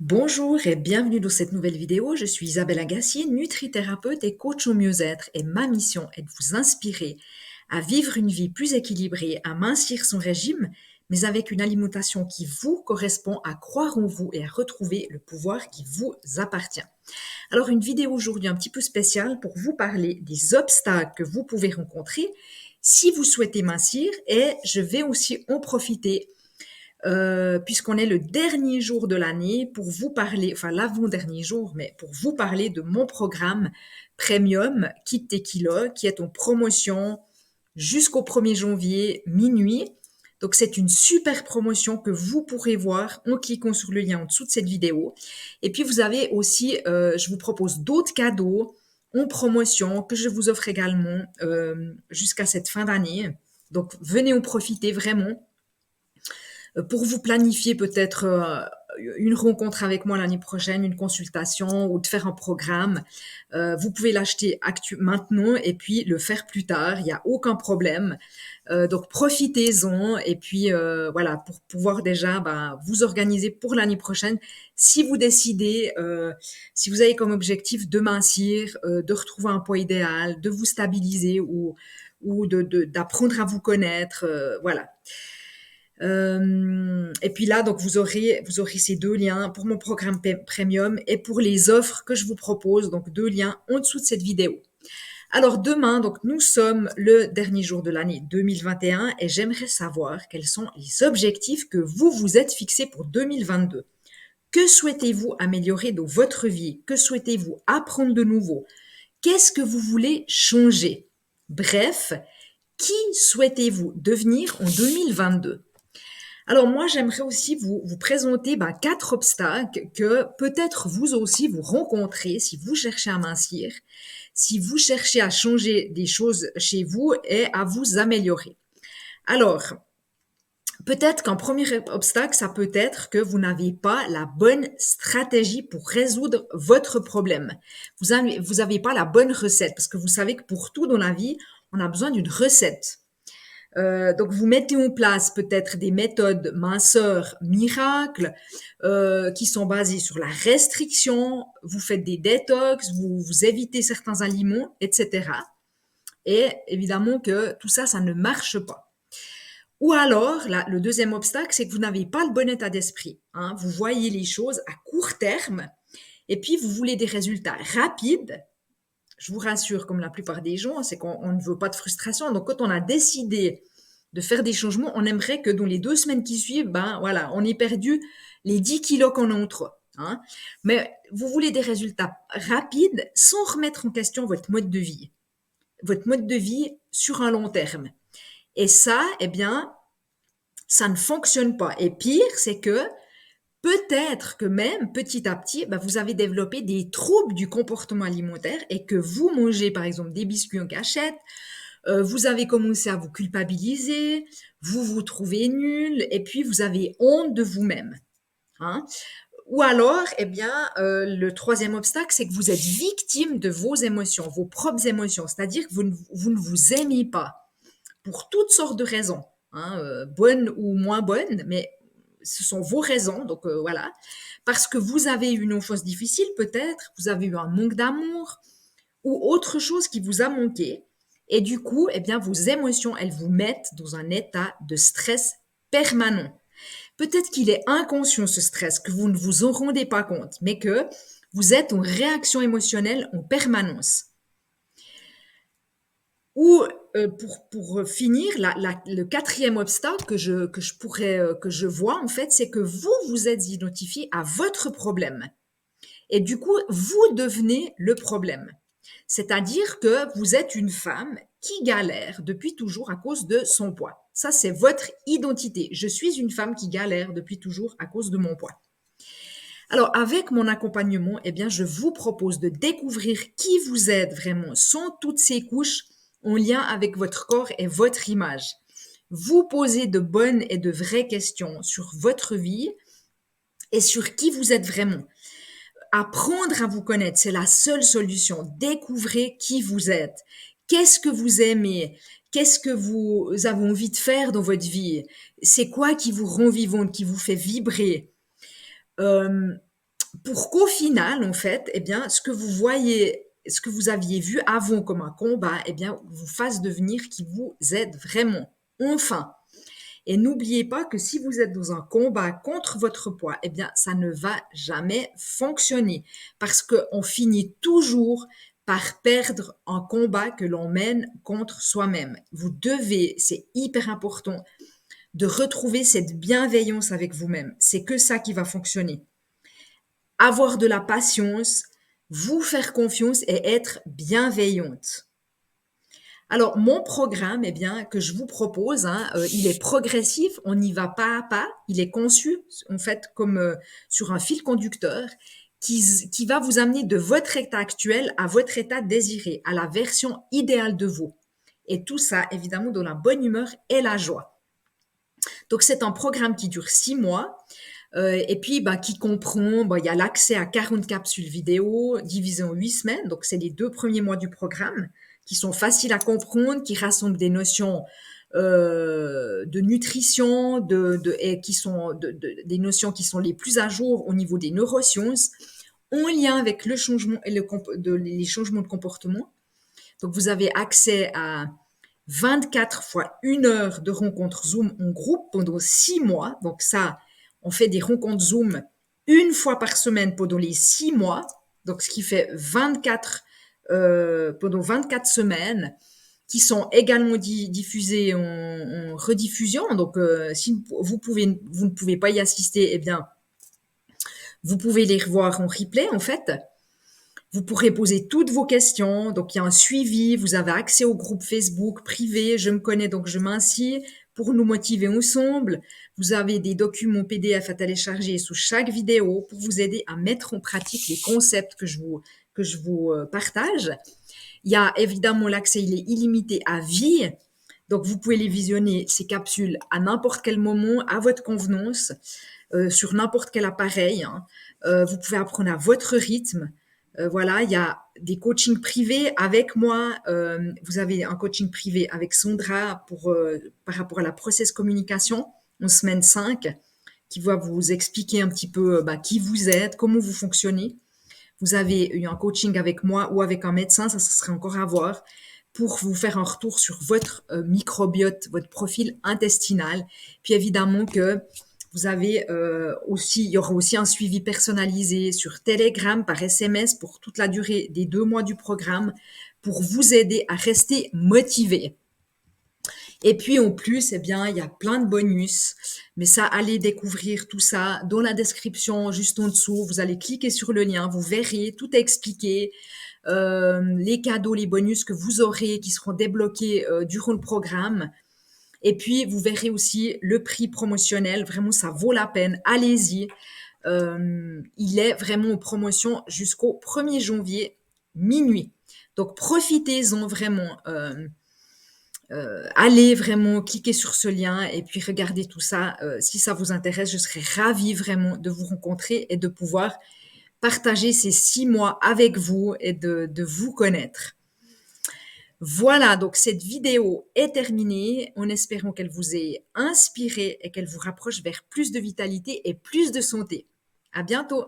Bonjour et bienvenue dans cette nouvelle vidéo. Je suis Isabelle Agassi, nutrithérapeute et coach au mieux-être et ma mission est de vous inspirer à vivre une vie plus équilibrée, à mincir son régime, mais avec une alimentation qui vous correspond, à croire en vous et à retrouver le pouvoir qui vous appartient. Alors une vidéo aujourd'hui un petit peu spéciale pour vous parler des obstacles que vous pouvez rencontrer si vous souhaitez mincir et je vais aussi en profiter puisqu'on est le dernier jour de l'année, pour vous parler, enfin l'avant-dernier jour, mais pour vous parler de mon programme Premium Kit tes kilos, qui est en promotion jusqu'au 1er janvier minuit. Donc c'est une super promotion que vous pourrez voir en cliquant sur le lien en dessous de cette vidéo. Et puis vous avez aussi, je vous propose d'autres cadeaux en promotion que je vous offre également jusqu'à cette fin d'année. Donc venez en profiter vraiment pour vous planifier peut-être une rencontre avec moi l'année prochaine, une consultation ou de faire un programme. Vous pouvez l'acheter maintenant et puis le faire plus tard, il n'y a aucun problème. Donc profitez-en et puis voilà, pour pouvoir déjà vous organiser pour l'année prochaine. Si vous décidez, si vous avez comme objectif de mincir, de retrouver un poids idéal, de vous stabiliser ou d'apprendre à vous connaître, voilà. Et puis là, donc vous aurez ces deux liens pour mon programme premium et pour les offres que je vous propose. Donc deux liens en dessous de cette vidéo. Alors demain, donc nous sommes le dernier jour de l'année 2021 et j'aimerais savoir quels sont les objectifs que vous vous êtes fixés pour 2022. Que souhaitez-vous améliorer dans votre vie? Que souhaitez-vous apprendre de nouveau? Qu'est-ce que vous voulez changer? Bref, qui souhaitez-vous devenir en 2022? Alors moi, j'aimerais aussi vous présenter 4 obstacles que peut-être vous aussi vous rencontrez si vous cherchez à mincir, si vous cherchez à changer des choses chez vous et à vous améliorer. Alors, peut-être qu'un premier obstacle, ça peut être que vous n'avez pas la bonne stratégie pour résoudre votre problème. Vous avez pas la bonne recette parce que vous savez que pour tout dans la vie, on a besoin d'une recette. Donc vous mettez en place peut-être des méthodes minceurs miracles qui sont basées sur la restriction, vous faites des détox, vous évitez certains aliments, etc. Et évidemment que tout ça, ça ne marche pas. Ou alors, là, le deuxième obstacle, c'est que vous n'avez pas le bon état d'esprit. Hein. Vous voyez les choses à court terme et puis vous voulez des résultats rapides. Je vous rassure, comme la plupart des gens, c'est qu'on ne veut pas de frustration. Donc, quand on a décidé de faire des changements, on aimerait que dans les 2 semaines qui suivent, voilà, on ait perdu les 10 kilos qu'on a entre. Hein. Mais vous voulez des résultats rapides sans remettre en question votre mode de vie sur un long terme. Et ça, eh bien, ça ne fonctionne pas. Et pire, c'est que peut-être que même petit à petit, vous avez développé des troubles du comportement alimentaire et que vous mangez par exemple des biscuits en cachette, vous avez commencé à vous culpabiliser, vous vous trouvez nul et puis vous avez honte de vous-même. Hein. Ou alors, eh bien, le troisième obstacle, c'est que vous êtes victime de vos émotions, vos propres émotions, c'est-à-dire que vous ne vous aimez pas pour toutes sortes de raisons, hein, bonnes ou moins bonnes, mais ce sont vos raisons, donc voilà. Parce que vous avez eu une enfance difficile, peut-être, vous avez eu un manque d'amour ou autre chose qui vous a manqué. Et du coup, eh bien, vos émotions, elles vous mettent dans un état de stress permanent. Peut-être qu'il est inconscient ce stress, que vous ne vous en rendez pas compte, mais que vous êtes en réaction émotionnelle en permanence. Ou pour finir, le quatrième obstacle que je vois en fait, c'est que vous vous êtes identifié à votre problème et du coup vous devenez le problème. C'est-à-dire que vous êtes une femme qui galère depuis toujours à cause de son poids. Ça, c'est votre identité. Je suis une femme qui galère depuis toujours à cause de mon poids. Alors, avec mon accompagnement, eh bien, je vous propose de découvrir qui vous êtes vraiment sans toutes ces couches en lien avec votre corps et votre image. Vous posez de bonnes et de vraies questions sur votre vie et sur qui vous êtes vraiment. Apprendre à vous connaître, c'est la seule solution. Découvrez qui vous êtes. Qu'est-ce que vous aimez? Qu'est-ce que vous avez envie de faire dans votre vie? C'est quoi qui vous rend vivante, qui vous fait vibrer? pour qu'au final, en fait, eh bien, ce que vous voyez, ce que vous aviez vu avant comme un combat, eh bien, vous fasse devenir qui vous êtes vraiment. Enfin, et n'oubliez pas que si vous êtes dans un combat contre votre poids, eh bien, ça ne va jamais fonctionner parce qu'on finit toujours par perdre un combat que l'on mène contre soi-même. Vous devez, c'est hyper important, de retrouver cette bienveillance avec vous-même. C'est que ça qui va fonctionner. Avoir de la patience, vous faire confiance et être bienveillante. Alors, mon programme, eh bien, que je vous propose, hein, il est progressif, on y va pas à pas, il est conçu, en fait, comme sur un fil conducteur qui va vous amener de votre état actuel à votre état désiré, à la version idéale de vous. Et tout ça, évidemment, dans la bonne humeur et la joie. Donc, c'est un programme qui dure 6 mois. Et puis, bah, qui comprend, bah, il y a l'accès à 40 capsules vidéo divisées en 8 semaines. Donc, c'est les 2 premiers mois du programme qui sont faciles à comprendre, qui rassemblent des notions de nutrition, et qui sont des notions qui sont les plus à jour au niveau des neurosciences, en lien avec le changement et les changements de comportement. Donc, vous avez accès à 24 fois 1 heure de rencontres Zoom en groupe pendant 6 mois. Donc ça, on fait des rencontres Zoom 1 fois par semaine pendant les 6 mois. Donc ce qui fait 24 pendant 24 semaines qui sont également diffusées en rediffusion. Donc si vous ne pouvez pas y assister, eh bien vous pouvez les revoir en replay en fait. Vous pourrez poser toutes vos questions. Donc, il y a un suivi. Vous avez accès au groupe Facebook privé. Je me connais, donc je m'inscris pour nous motiver ensemble. Vous avez des documents PDF à télécharger sous chaque vidéo pour vous aider à mettre en pratique les concepts que je vous partage. Il y a évidemment l'accès, il est illimité à vie. Donc, vous pouvez les visionner, ces capsules, à n'importe quel moment, à votre convenance, sur n'importe quel appareil, hein. Vous pouvez apprendre à votre rythme. Voilà, il y a des coachings privés avec moi. Vous avez un coaching privé avec Sandra par rapport à la process communication en semaine 5, qui va vous expliquer un petit peu bah, qui vous êtes, comment vous fonctionnez. Vous avez eu un coaching avec moi ou avec un médecin, ça serait encore à voir, pour vous faire un retour sur votre microbiote, votre profil intestinal. Puis évidemment que vous avez aussi, il y aura aussi un suivi personnalisé sur Telegram par SMS pour toute la durée des 2 mois du programme pour vous aider à rester motivé. Et puis en plus, eh bien, il y a plein de bonus. Mais ça, allez découvrir tout ça dans la description juste en dessous. Vous allez cliquer sur le lien, vous verrez, tout est expliqué. Les cadeaux, les bonus que vous aurez qui seront débloqués durant le programme. Et puis, vous verrez aussi le prix promotionnel. Vraiment, ça vaut la peine. Allez-y. Il est vraiment en promotion jusqu'au 1er janvier, minuit. Donc, profitez-en vraiment. Allez vraiment cliquer sur ce lien et puis regardez tout ça. Si ça vous intéresse, je serais ravie vraiment de vous rencontrer et de pouvoir partager ces 6 mois avec vous et de vous connaître. Voilà, donc cette vidéo est terminée en espérant qu'elle vous ait inspiré et qu'elle vous rapproche vers plus de vitalité et plus de santé. À bientôt!